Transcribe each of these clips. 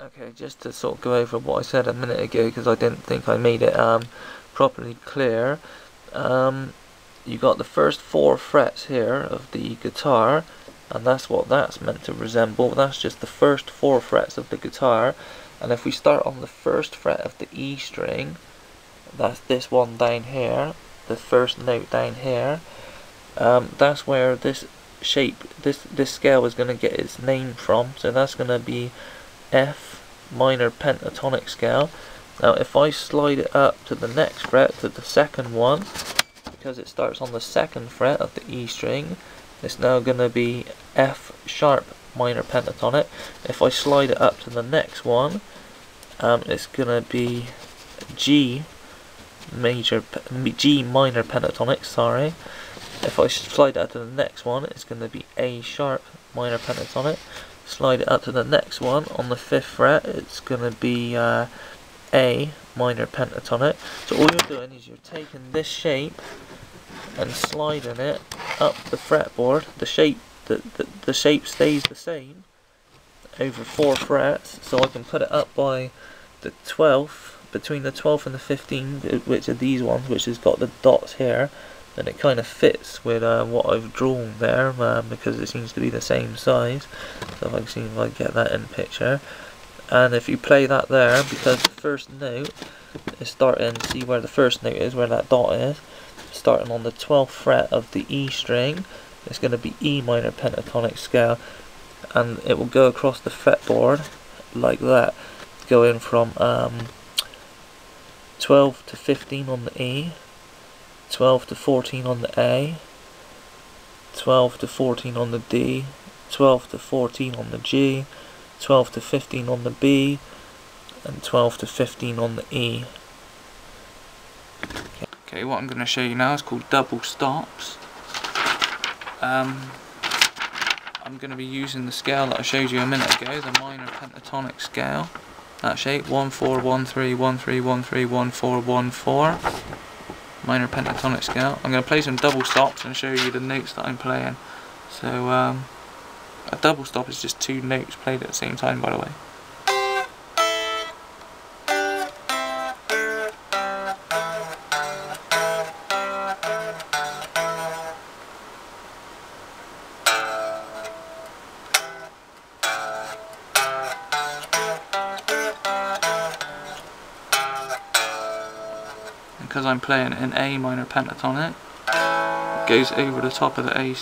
Okay, just to sort of go over what I said a minute ago, because I didn't think I made it properly clear. You got the first 4 frets here of the guitar, and that's what that's meant to resemble. That's just the first 4 frets of the guitar. And if we start on the first fret of the E string, that's this one down here, the first note down here, that's where this shape, this scale is going to get its name from. So that's going to be F minor pentatonic scale. Now if I slide it up to the next fret, to the second one, because it starts on the second fret of the E string, it's now going to be F sharp minor pentatonic. If I slide it up to the next one, it's going to be G minor pentatonic, sorry. If I slide it up to the next one, it's going to be A sharp minor pentatonic. Slide it up to the next one, on the 5th fret, it's going to be A minor pentatonic. So all you're doing is you're taking this shape and sliding it up the fretboard. The shape stays the same over 4 frets, so I can put it up by the 12th, between the 12th and the 15th, which are these ones, which has got the dots here. And it kind of fits with what I've drawn there, because it seems to be the same size. So if I can see if I get that in picture. And if you play that there, because the first note is starting, see where the first note is, where that dot is, starting on the 12th fret of the E string, it's going to be E minor pentatonic scale, and it will go across the fretboard like that, going from 12 to 15 on the E, 12 to 14 on the A, 12 to 14 on the D, 12 to 14 on the G, 12 to 15 on the B, and 12 to 15 on the E. Okay, what I'm going to show you now is called double stops. I'm going to be using the scale that I showed you a minute ago, the minor pentatonic scale. That shape, 1 4 1 3 1 3 1 3 1 4 1 4. Minor pentatonic scale. I'm going to play some double stops and show you the notes that I'm playing. So a double stop is just 2 notes played at the same time, by the way. Because I'm playing in A minor pentatonic, it goes over the top of the A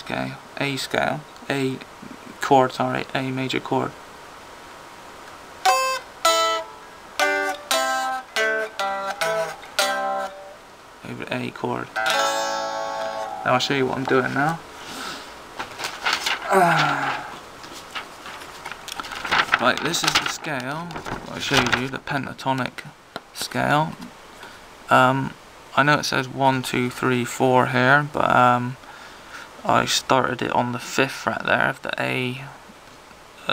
chord, sorry, A major chord. Over the A chord. Now I'll show you what I'm doing now. Right, this is the scale I showed you, the pentatonic scale. I know it says 1 2 3 4 here, but I started it on the 5th fret there of the A,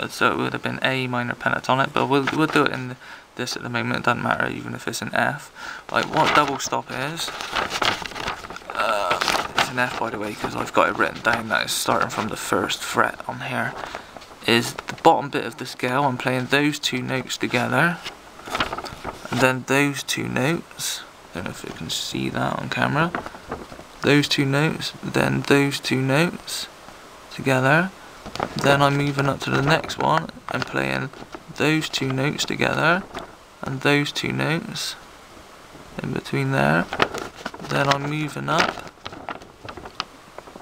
so it would have been A minor pentatonic, but we'll do it in this at the moment. It doesn't matter even if it's an F. Like what double stop is, it's an F by the way, because I've got it written down that it's starting from the 1st fret on here, is the bottom bit of the scale. I'm playing those 2 notes together, and then those 2 notes. I don't know if you can see that on camera. Those 2 notes, then those 2 notes together. Then I'm moving up to the next one and playing those 2 notes together and those 2 notes in between there. Then I'm moving up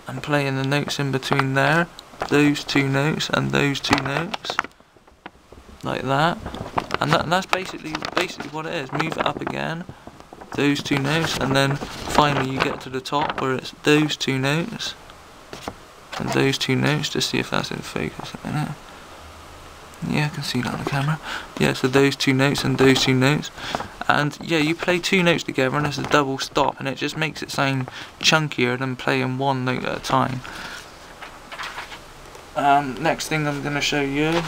and playing the notes in between there, those 2 notes and those 2 notes, like that. And that's basically what it is. Move it up again, those 2 notes, and then finally you get to the top where it's those 2 notes and those 2 notes. Just see if that's in focus a minute. Yeah, I can see that on the camera. Yeah, so those 2 notes and those 2 notes, and yeah, you play 2 notes together and it's a double stop, and it just makes it sound chunkier than playing 1 note at a time. Next thing I'm going to show you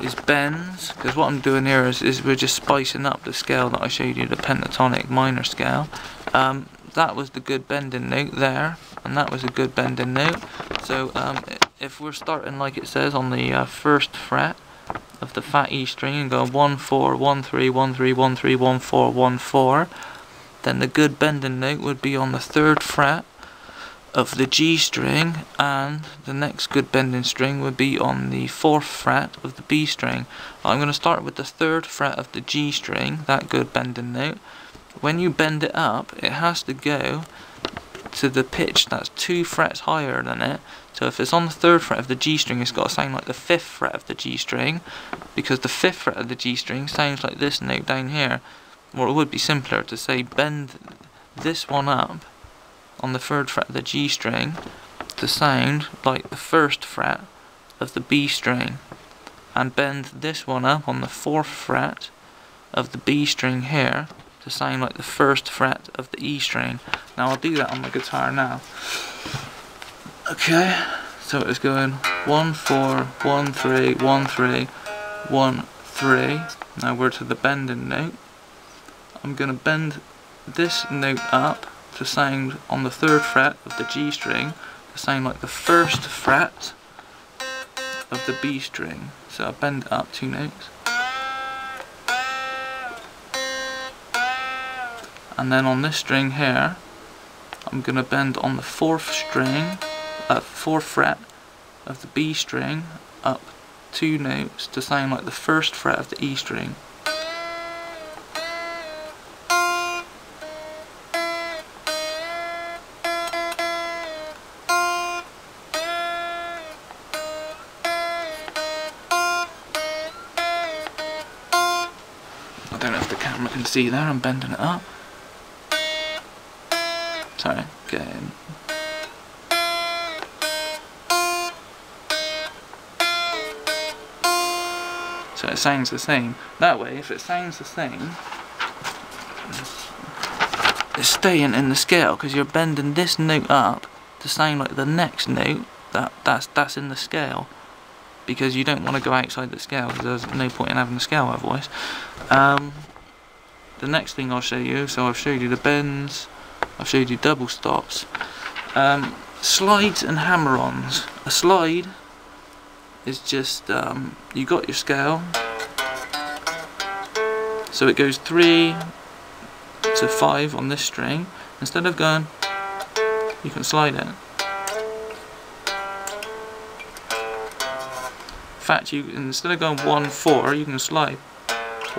is bends, because what I'm doing here is we're just spicing up the scale that I showed you, the pentatonic minor scale. That was the good bending note there, and that was a good bending note. So if we're starting like it says on the 1st fret of the fat E string and go 1 4 1 3 1 3 1 3 1 4 1 4, then the good bending note would be on the 3rd fret of the G string, and the next good bending string would be on the 4th fret of the B string. I'm going to start with the 3rd fret of the G string, that good bending note. When you bend it up, it has to go to the pitch that's 2 frets higher than it. So if it's on the 3rd fret of the G string, it's got to sound like the 5th fret of the G string, because the 5th fret of the G string sounds like this note down here. Or it would be simpler to say bend this one up on the 3rd fret of the G string to sound like the 1st fret of the B string, and bend this one up on the 4th fret of the B string here to sound like the 1st fret of the E string. Now I'll do that on my guitar now. Okay, so it's going 1 4 1 3 1 3 1 3. Now we're to the bending note. I'm going to bend this note up to sound on the 3rd fret of the G string to sound like the 1st fret of the B string. So I bend it up 2 notes. And then on this string here, I'm going to bend on the 4th string, 4th fret of the B string up 2 notes to sound like the 1st fret of the E string. I don't know if the camera can see there, I'm bending it up. Sorry, again. So it sounds the same. That way, if it sounds the same, it's staying in the scale, because you're bending this note up to sound like the next note that's in the scale, because you don't want to go outside the scale, because there's no point in having the scale otherwise. The next thing I'll show you, so I've showed you the bends, I've showed you double stops, slides and hammer-ons. A slide is just, you got your scale, so it goes 3 to 5 on this string. Instead of going, you can slide it. In fact, you instead of going 1 4, you can slide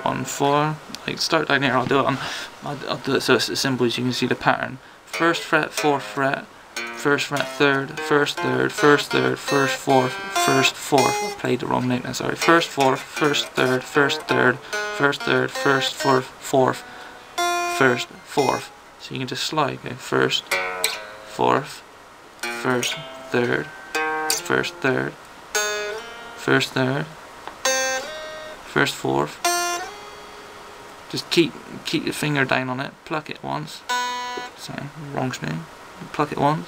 1 4. Like start down here. I'll do it so it's as simple as you can see the pattern. 1st fret, 4th fret, 1st fret, 3rd, 1st 3rd, 1st 3rd, 1st 4th, 1st 4th. I played the wrong note now. Sorry. 1st 4th, 1st 3rd, 1st 3rd, 1st 3rd, 1st 4th, 4th, 1st 4th. So you can just slide. Okay. 1st, 4th, 1st 3rd, 1st 3rd, 1st 3rd, 1st 4th. Just keep your finger down on it, pluck it once. Sorry, wrong string. Pluck it once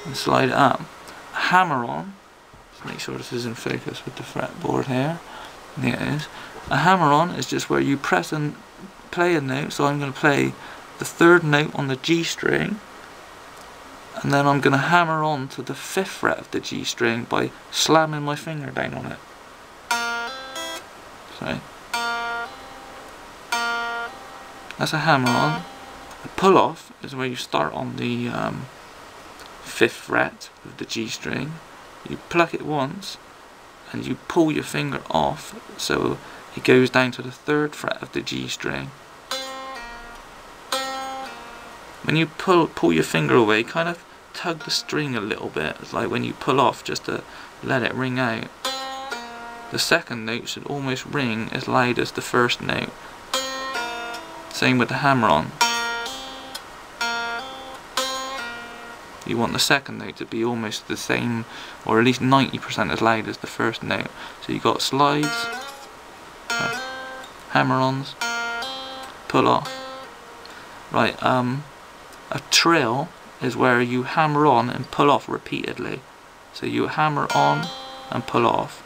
and slide it up. A hammer-on. Just make sure this is in focus with the fretboard here. There it is. A hammer-on is just where you press and play a note. So I'm going to play the 3rd note on the G string, and then I'm going to hammer on to the 5th fret of the G string by slamming my finger down on it. Sorry. That's a hammer-on. A pull-off is where you start on the 5th fret of the G string. You pluck it once and you pull your finger off so it goes down to the 3rd fret of the G string. When you pull your finger away, kind of tug the string a little bit. It's like when you pull off, just to let it ring out. The 2nd note should almost ring as loud as the 1st note. Same with the hammer-on. You want the 2nd note to be almost the same, or at least 90% as loud as the 1st note. So you got slides, hammer-ons, pull-off. Right, a trill is where you hammer on and pull off repeatedly. So you hammer on and pull off.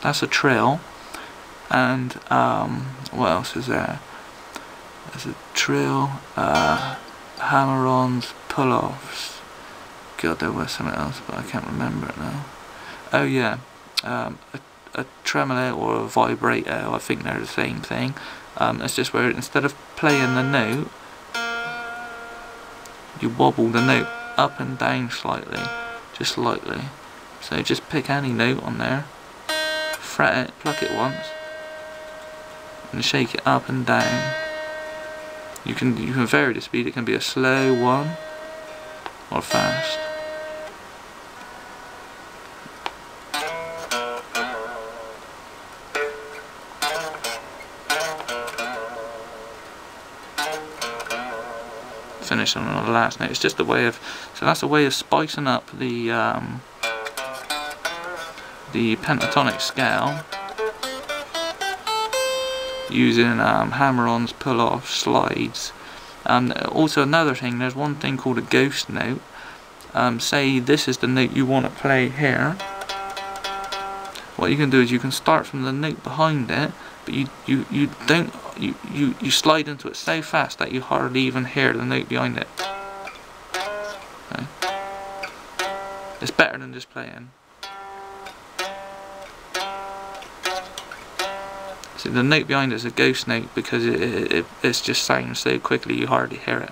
That's a trill. And what else is there? There's a trill, hammer-ons, pull-offs. God, there was something else, but I can't remember it now. Oh yeah, a tremolo or a vibrato, I think they're the same thing. It's just where instead of playing the note, you wobble the note up and down slightly, just slightly. So just pick any note on there, fret it, pluck it once, and shake it up and down. You can vary the speed. It can be a slow one or fast. Finish on the last note. It's just a way of, so that's a way of spicing up the pentatonic scale using hammer-ons, pull-offs, slides. Also another thing, there's one thing called a ghost note. Say this is the note you want to play here. What you can do is you can start from the note behind it, but you slide into it so fast that you hardly even hear the note behind it. Okay. It's better than just playing. See, the note behind it is a ghost note because it just sounds so quickly you hardly hear it.